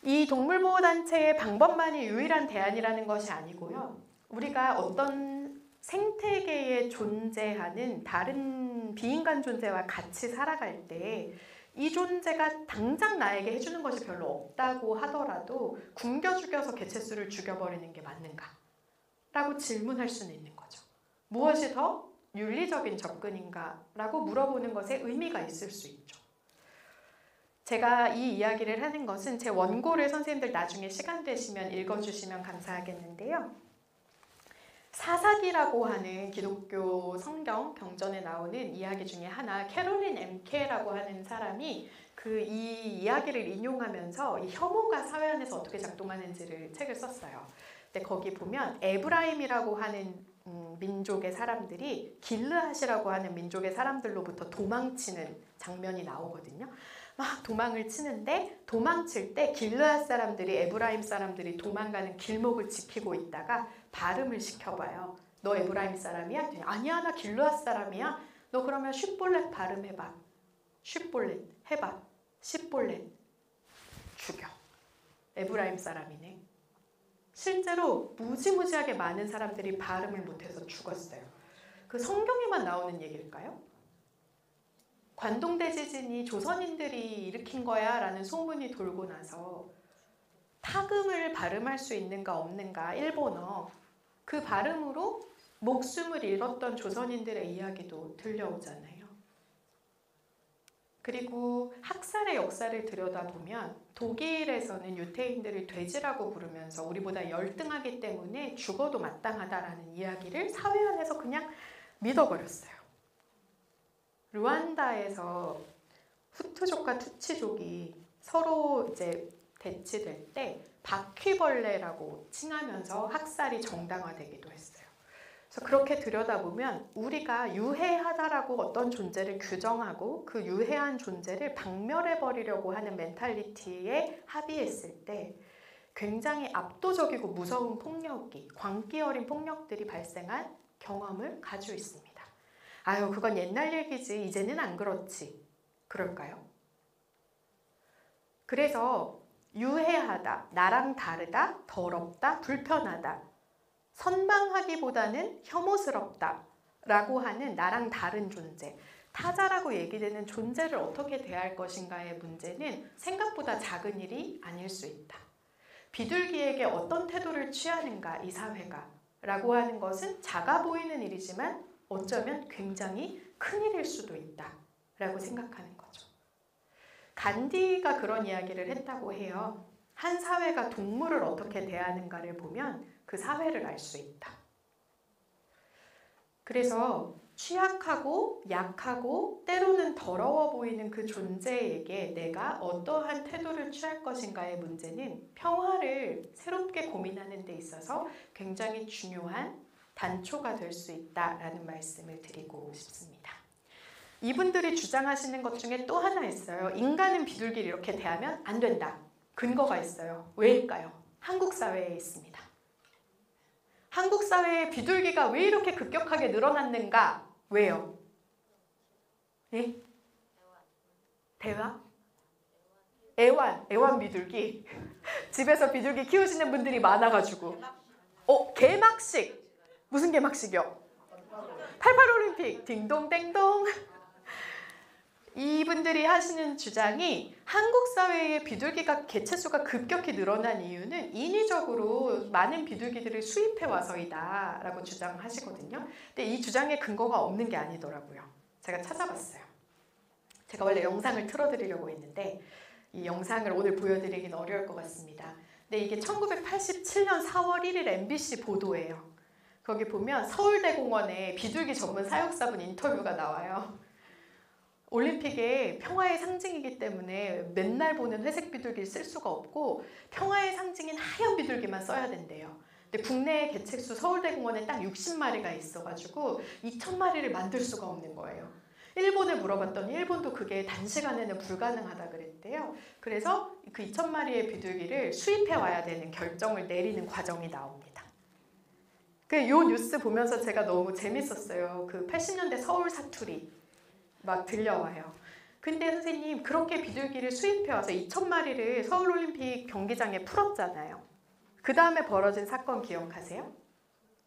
S1: 이 동물보호단체의 방법만이 유일한 대안이라는 것이 아니고요. 우리가 어떤 생태계에 존재하는 다른 비인간 존재와 같이 살아갈 때 이 존재가 당장 나에게 해주는 것이 별로 없다고 하더라도 굶겨 죽여서 개체수를 죽여버리는 게 맞는가? 라고 질문할 수는 있는 거죠. 무엇이 더 윤리적인 접근인가? 라고 물어보는 것에 의미가 있을 수 있죠. 제가 이 이야기를 하는 것은 제 원고를 선생님들 나중에 시간 되시면 읽어주시면 감사하겠는데요. 사사기라고 하는 기독교 성경 경전에 나오는 이야기 중에 하나, 캐롤린 엠케라고 하는 사람이 이 이야기를 인용하면서 이 혐오가 사회 안에서 어떻게 작동하는지를 책을 썼어요. 근데 거기 보면 에브라임이라고 하는 민족의 사람들이 길르앗이라고 하는 민족의 사람들로부터 도망치는 장면이 나오거든요. 막 도망을 치는데 도망칠 때 길르앗 사람들이 에브라임 사람들이 도망가는 길목을 지키고 있다가 발음을 시켜봐요. 너 에브라임 사람이야? 아니야, 나 길르앗 사람이야. 너 그러면 쉿볼렛 발음해봐. 쉿볼렛 해봐. 쉿볼렛 죽여. 에브라임 사람이네. 실제로 무지무지하게 많은 사람들이 발음을 못해서 죽었어요. 그 성경에만 나오는 얘기일까요? 관동대지진이 조선인들이 일으킨 거야 라는 소문이 돌고 나서 타금을 발음할 수 있는가 없는가, 일본어, 그 발음으로 목숨을 잃었던 조선인들의 이야기도 들려오잖아요. 그리고 학살의 역사를 들여다보면 독일에서는 유태인들을 돼지라고 부르면서 우리보다 열등하기 때문에 죽어도 마땅하다라는 이야기를 사회 안에서 그냥 믿어버렸어요. 루안다에서 후투족과 투치족이 서로 이제 대치될 때 바퀴벌레라고 칭하면서 학살이 정당화되기도 했어요. 그래서 그렇게 들여다보면 우리가 유해하다라고 어떤 존재를 규정하고 그 유해한 존재를 박멸해버리려고 하는 멘탈리티에 합의했을 때 굉장히 압도적이고 무서운 폭력이, 광기 어린 폭력들이 발생한 경험을 가지고 있습니다. 아유, 그건 옛날 얘기지. 이제는 안 그렇지. 그럴까요? 그래서 유해하다, 나랑 다르다, 더럽다, 불편하다, 선망하기보다는 혐오스럽다 라고 하는 나랑 다른 존재, 타자라고 얘기되는 존재를 어떻게 대할 것인가의 문제는 생각보다 작은 일이 아닐 수 있다. 비둘기에게 어떤 태도를 취하는가 이 사회가 라고 하는 것은 작아 보이는 일이지만 어쩌면 굉장히 큰 일일 수도 있다 라고 생각하는 거죠. 간디가 그런 이야기를 했다고 해요. 한 사회가 동물을 어떻게 대하는가를 보면 그 사회를 알 수 있다. 그래서 취약하고 약하고 때로는 더러워 보이는 그 존재에게 내가 어떠한 태도를 취할 것인가의 문제는 평화를 새롭게 고민하는 데 있어서 굉장히 중요한 단초가 될 수 있다라는 말씀을 드리고 싶습니다. 이분들이 주장하시는 것 중에 또 하나 있어요. 인간은 비둘기를 이렇게 대하면 안 된다. 근거가 있어요. 왜일까요? 한국 사회에 있습니다. 한국 사회에 비둘기가 왜 이렇게 급격하게 늘어났는가? 왜요? 예? 대화? 애완 비둘기. 집에서 비둘기 키우시는 분들이 많아가지고. 개막식. 무슨 개막식이요? 88 올림픽. 딩동댕동. 이분들이 하시는 주장이 한국 사회의 비둘기가 개체수가 급격히 늘어난 이유는 인위적으로 많은 비둘기들을 수입해 와서이다 라고 주장하시거든요. 근데 이 주장에 근거가 없는 게 아니더라고요. 제가 찾아봤어요. 제가 원래 영상을 틀어드리려고 했는데 이 영상을 오늘 보여드리긴 어려울 것 같습니다. 근데 이게 1987년 4월 1일 MBC 보도예요. 거기 보면 서울대공원에 비둘기 전문 사육사분 인터뷰가 나와요. 올림픽의 평화의 상징이기 때문에 맨날 보는 회색 비둘기를 쓸 수가 없고 평화의 상징인 하얀 비둘기만 써야 된대요. 근데 국내 개체수 서울대공원에 딱 60마리가 있어가지고 2,000마리를 만들 수가 없는 거예요. 일본에 물어봤더니 일본도 그게 단시간에는 불가능하다 그랬대요. 그래서 그 2,000마리의 비둘기를 수입해 와야 되는 결정을 내리는 과정이 나옵니다. 이 뉴스 보면서 제가 너무 재밌었어요. 그 80년대 서울 사투리 막 들려와요. 근데 선생님 그렇게 비둘기를 수입해와서 2,000마리를 서울올림픽 경기장에 풀었잖아요. 그 다음에 벌어진 사건 기억하세요?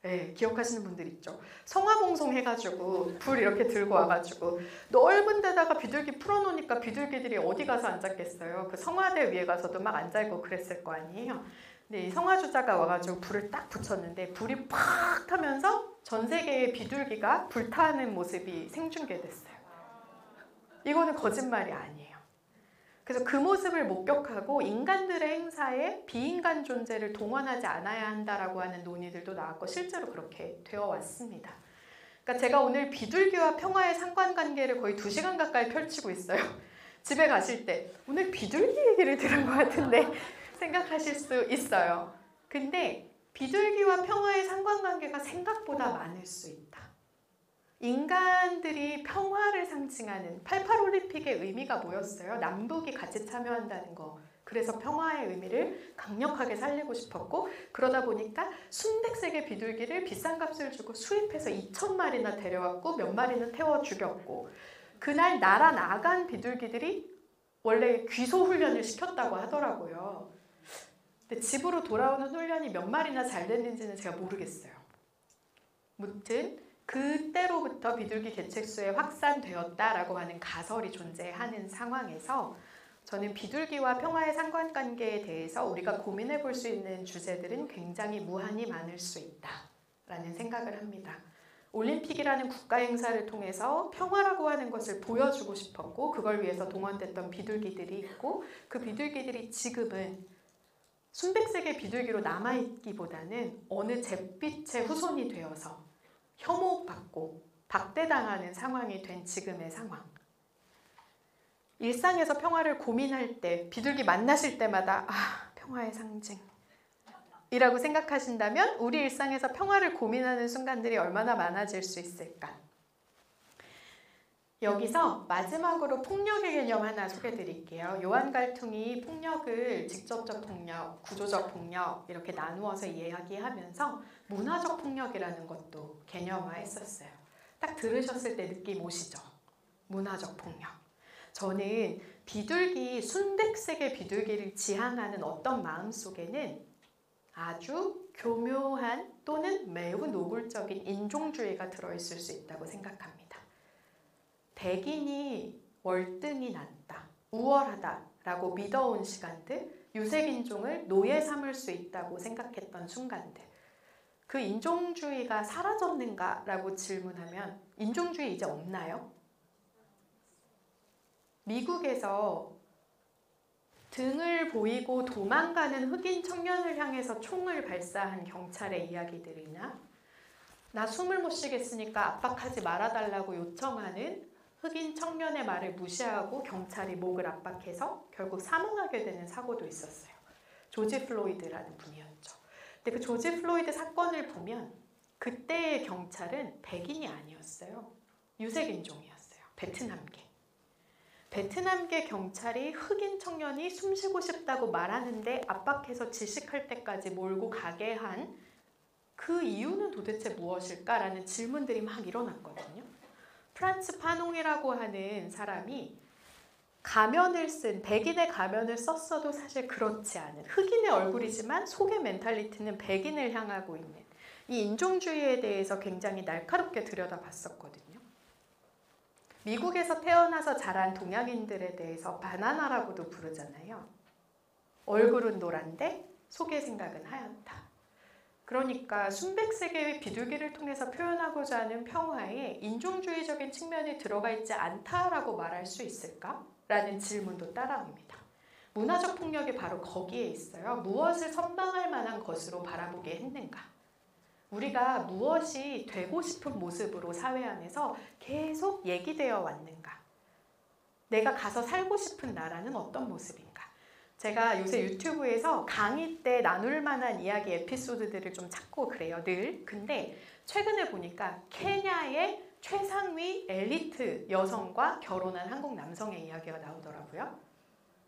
S1: 네, 기억하시는 분들 있죠. 성화봉송 해가지고 불 이렇게 들고 와가지고 넓은 데다가 비둘기 풀어놓으니까 비둘기들이 어디 가서 앉았겠어요. 그 성화대 위에 가서도 막 앉아있고 그랬을 거 아니에요. 근데 이 성화주자가 와가지고 불을 딱 붙였는데 불이 팍 타면서 전 세계의 비둘기가 불타는 모습이 생중계됐어요. 이거는 거짓말이 아니에요. 그래서 그 모습을 목격하고 인간들의 행사에 비인간 존재를 동원하지 않아야 한다라고 하는 논의들도 나왔고 실제로 그렇게 되어 왔습니다. 그러니까 제가 오늘 비둘기와 평화의 상관관계를 거의 2시간 가까이 펼치고 있어요. 집에 가실 때 오늘 비둘기 얘기를 들은 것 같은데 생각하실 수 있어요. 근데 비둘기와 평화의 상관관계가 생각보다 많을 수 있다. 인간들이 평화를 상징하는 88 올림픽의 의미가 뭐였어요? 남북이 같이 참여한다는 거. 그래서 평화의 의미를 강력하게 살리고 싶었고 그러다 보니까 순백색의 비둘기를 비싼 값을 주고 수입해서 2,000마리나 데려왔고 몇 마리는 태워 죽였고 그날 날아나간 비둘기들이 원래 귀소 훈련을 시켰다고 하더라고요. 근데 집으로 돌아오는 훈련이 몇 마리나 잘 됐는지는 제가 모르겠어요. 무튼 그때로부터 비둘기 개체수에 확산되었다라고 하는 가설이 존재하는 상황에서 저는 비둘기와 평화의 상관관계에 대해서 우리가 고민해 볼 수 있는 주제들은 굉장히 무한히 많을 수 있다라는 생각을 합니다. 올림픽이라는 국가 행사를 통해서 평화라고 하는 것을 보여주고 싶었고 그걸 위해서 동원됐던 비둘기들이 있고 그 비둘기들이 지금은 순백색의 비둘기로 남아있기보다는 어느 잿빛의 후손이 되어서 혐오받고 박대당하는 상황이 된 지금의 상황. 일상에서 평화를 고민할 때, 비둘기 만나실 때마다 평화의 상징 이라고 생각하신다면 우리 일상에서 평화를 고민하는 순간들이 얼마나 많아질 수 있을까? 여기서 마지막으로 폭력의 개념 하나 소개해 드릴게요. 요한 갈퉁이 폭력을 직접적 폭력, 구조적 폭력 이렇게 나누어서 이야기하면서 문화적 폭력이라는 것도 개념화했었어요. 딱 들으셨을 때 느낌 오시죠? 문화적 폭력. 저는 비둘기, 순백색의 비둘기를 지향하는 어떤 마음 속에는 아주 교묘한 또는 매우 노골적인 인종주의가 들어있을 수 있다고 생각합니다. 백인이 월등히 낫다, 우월하다라고 믿어온 시간들, 유색인종을 노예 삼을 수 있다고 생각했던 순간들, 그 인종주의가 사라졌는가라고 질문하면 인종주의 이제 없나요? 미국에서 등을 보이고 도망가는 흑인 청년을 향해서 총을 발사한 경찰의 이야기들이나 나 숨을 못 쉬겠으니까 압박하지 말아달라고 요청하는 흑인 청년의 말을 무시하고 경찰이 목을 압박해서 결국 사망하게 되는 사고도 있었어요. 조지 플로이드라는 분이었죠. 근데 그 조지 플로이드 사건을 보면 그때의 경찰은 백인이 아니었어요. 유색인종이었어요. 베트남계 경찰이 흑인 청년이 숨쉬고 싶다고 말하는데 압박해서 질식할 때까지 몰고 가게 한 그 이유는 도대체 무엇일까라는 질문들이 막 일어났거든요. 프란츠 파농이라고 하는 사람이 백인의 가면을 썼어도 사실 그렇지 않은 흑인의 얼굴이지만 속의 멘탈리티는 백인을 향하고 있는 이 인종주의에 대해서 굉장히 날카롭게 들여다봤었거든요. 미국에서 태어나서 자란 동양인들에 대해서 바나나라고도 부르잖아요. 얼굴은 노란데 속의 생각은 하얗다. 그러니까 순백색의 비둘기를 통해서 표현하고자 하는 평화에 인종주의적인 측면이 들어가 있지 않다라고 말할 수 있을까? 라는 질문도 따라옵니다. 문화적 폭력이 바로 거기에 있어요. 무엇을 선방할 만한 것으로 바라보게 했는가? 우리가 무엇이 되고 싶은 모습으로 사회 안에서 계속 얘기되어 왔는가? 내가 가서 살고 싶은 나라는 어떤 모습인가? 제가 요새 유튜브에서 강의 때 나눌 만한 이야기 에피소드들을 좀 찾고 그래요, 늘. 근데 최근에 보니까 케냐의 최상위 엘리트 여성과 결혼한 한국 남성의 이야기가 나오더라고요.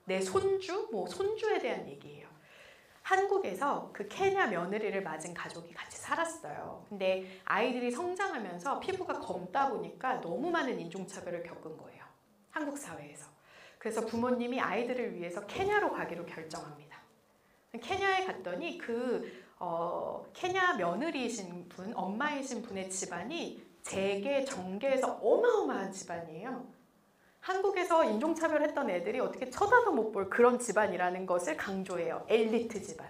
S1: 내 손주? 손주에 대한 얘기예요. 한국에서 그 케냐 며느리를 맞은 가족이 같이 살았어요. 근데 아이들이 성장하면서 피부가 검다 보니까 너무 많은 인종차별을 겪은 거예요. 한국 사회에서. 그래서 부모님이 아이들을 위해서 케냐로 가기로 결정합니다. 케냐에 갔더니 케냐 며느리이신 분, 엄마이신 분의 집안이 재계, 정계에서 어마어마한 집안이에요. 한국에서 인종차별했던 애들이 어떻게 쳐다도 못 볼 그런 집안이라는 것을 강조해요. 엘리트 집안.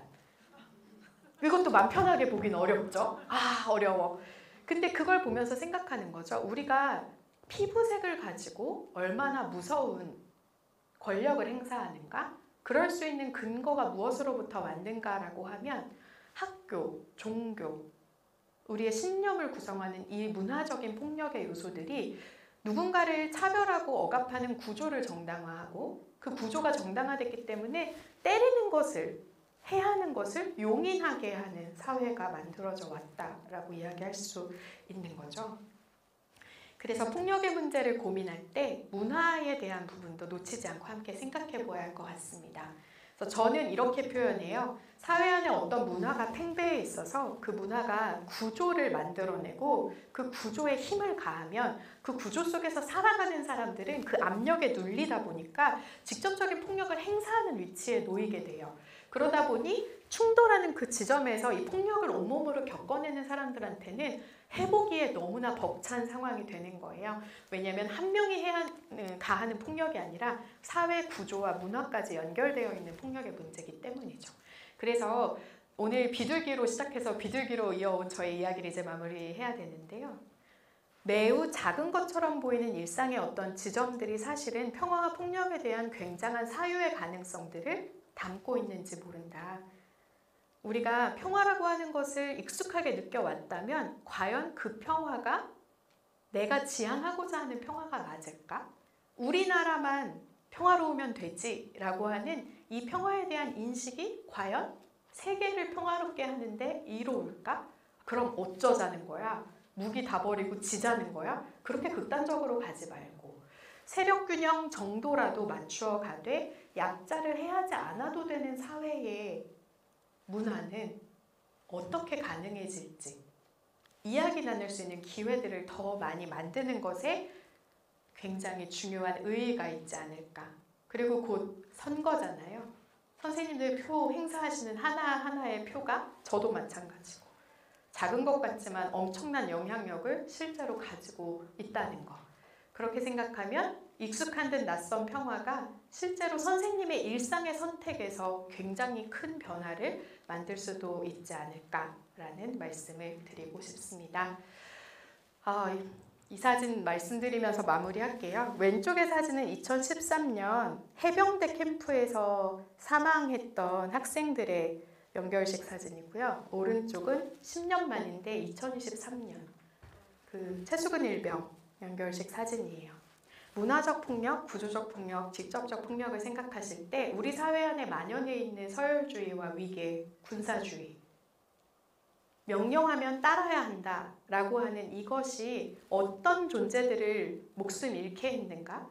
S1: 이것도 맘 편하게 보긴 어렵죠. 어려워. 근데 그걸 보면서 생각하는 거죠. 우리가 피부색을 가지고 얼마나 무서운 권력을 행사하는가? 그럴 수 있는 근거가 무엇으로부터 왔는가라고 하면 학교, 종교, 우리의 신념을 구성하는 이 문화적인 폭력의 요소들이 누군가를 차별하고 억압하는 구조를 정당화하고 그 구조가 정당화됐기 때문에 때리는 것을, 해하는 것을 용인하게 하는 사회가 만들어져 왔다라고 이야기할 수 있는 거죠. 그래서 폭력의 문제를 고민할 때 문화에 대한 부분도 놓치지 않고 함께 생각해 보아야 할 것 같습니다. 그래서 저는 이렇게 표현해요. 사회 안에 어떤 문화가 팽배해 있어서 그 문화가 구조를 만들어내고 그 구조에 힘을 가하면 그 구조 속에서 살아가는 사람들은 그 압력에 눌리다 보니까 직접적인 폭력을 행사하는 위치에 놓이게 돼요. 그러다 보니 충돌하는 그 지점에서 이 폭력을 온몸으로 겪어내는 사람들한테는 해보기에 너무나 벅찬 상황이 되는 거예요. 왜냐하면 한 명이 가하는 폭력이 아니라 사회 구조와 문화까지 연결되어 있는 폭력의 문제이기 때문이죠. 그래서 오늘 비둘기로 시작해서 비둘기로 이어온 저의 이야기를 이제 마무리해야 되는데요. 매우 작은 것처럼 보이는 일상의 어떤 지점들이 사실은 평화와 폭력에 대한 굉장한 사유의 가능성들을 담고 있는지 모른다. 우리가 평화라고 하는 것을 익숙하게 느껴왔다면 과연 그 평화가 내가 지향하고자 하는 평화가 맞을까? 우리나라만 평화로우면 되지라고 하는 이 평화에 대한 인식이 과연 세계를 평화롭게 하는데 이로울까? 그럼 어쩌자는 거야? 무기 다 버리고 지자는 거야? 그렇게 극단적으로 가지 말고 세력 균형 정도라도 맞추어 가되 약자를 해하지 않아도 되는 사회의 문화는 어떻게 가능해질지 이야기 나눌 수 있는 기회들을 더 많이 만드는 것에 굉장히 중요한 의의가 있지 않을까. 그리고 곧 선거잖아요. 선생님들 표 행사하시는 하나하나의 표가 저도 마찬가지고 작은 것 같지만 엄청난 영향력을 실제로 가지고 있다는 거. 그렇게 생각하면 익숙한 듯 낯선 평화가 실제로 선생님의 일상의 선택에서 굉장히 큰 변화를 만들 수도 있지 않을까라는 말씀을 드리고 싶습니다. 이 사진 말씀드리면서 마무리할게요. 왼쪽의 사진은 2013년 해병대 캠프에서 사망했던 학생들의 연결식 사진이고요. 오른쪽은 10년 만인데 2023년 그 최수근 일병 연결식 사진이에요. 문화적 폭력, 구조적 폭력, 직접적 폭력을 생각하실 때 우리 사회 안에 만연해 있는 서열주의와 위계, 군사주의 명령하면 따라야 한다라고 하는 이것이 어떤 존재들을 목숨 잃게 했는가?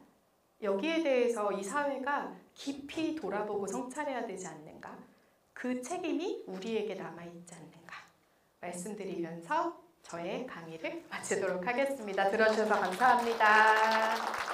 S1: 여기에 대해서 이 사회가 깊이 돌아보고 성찰해야 되지 않는가? 그 책임이 우리에게 남아있지 않는가? 말씀드리면서 저의 강의를 마치도록 하겠습니다. 들어주셔서 감사합니다.